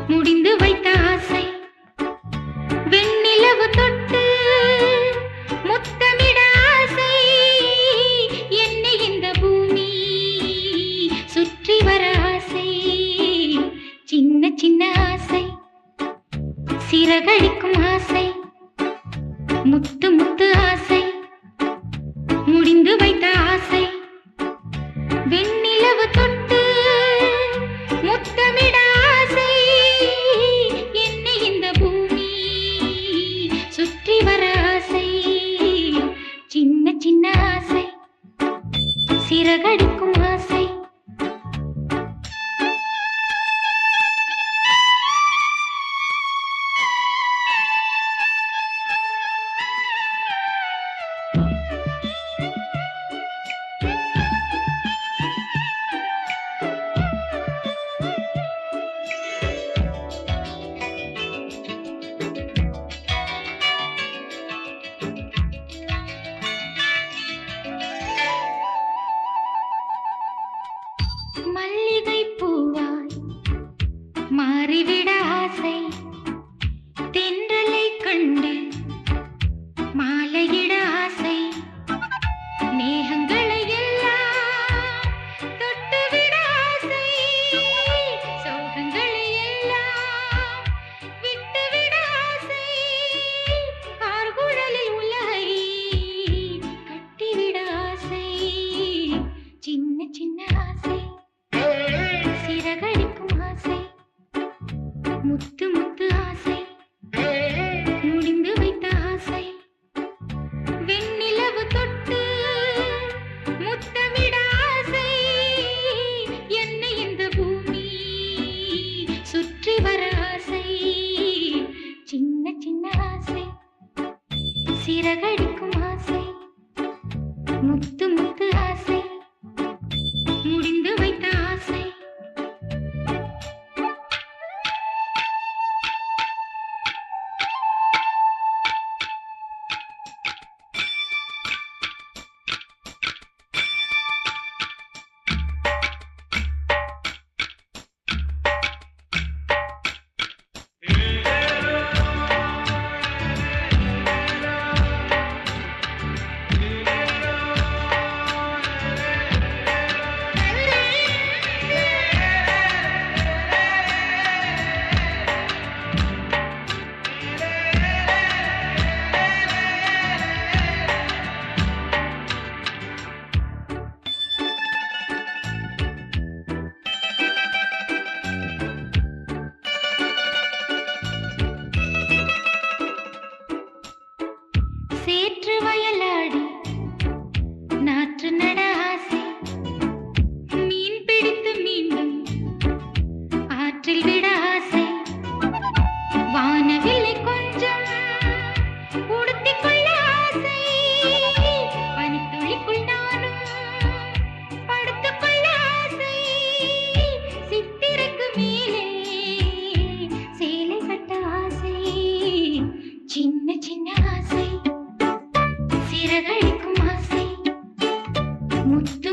முடிந்து வைத்த ஆசை வெண்ணிலவு தொட்டு முத்தமிட ஆசை என்னை இந்த பூமி சுற்றி வர ஆசை சின்ன சின்ன ஆசை சிறகடிக்கும் ஆசை முத்து முத்து ஆசை முடிந்து வைத்த ஆசை வெண்ணிலவு தொட்டு முத்தமிட ஆசை என்னை இந்த பூமி சுற்றி வர ஆசை சின்ன சின்ன ஆசை சிறகடிக்கும் ஆசை மல்லிகை பூவாய் மாறிவிட ஆசை தென்றலை கண்டு மாலையிட ஆசை மேகங்களை எல்லாம் தொட்டுவிட ஆசை சோகங்களை எல்லாம் விட்டுவிட ஆசை கார்குழலில் உலகை கட்டிவிட ஆசை சின்ன சின்ன ஆசை சிறகடிக்கும் ஆசை முத்து முத்து ஆசை முடிந்து வைத்த ஆசை வெண்ணிலவு தொட்டு முத்தமிட ஆசை என்னை இந்த பூமி சுற்றி வர ஆசை சின்ன சின்ன ஆசை சிறகடிக்கும் ஆசை முத்து முத்து ஆசை முடிந்து வைத்த ஆசை சேற்று வயலாடி நாற்று நட ஆசை மீன் பிடித்து மீண்டும் ஆற்றில் விட ஆசை வானவில்லை கொஞ்சம் உடுத்திக் கொள்ள ஆசை பனித்துளிக்குள் நானும் படுத்துக் கொள்ள ஆசை சித்திரைக்கு மேலே சேலை கட்ட ஆசை சின்ன சின்ன ஆசை சிறகடிக்கும் ஆசை முத்து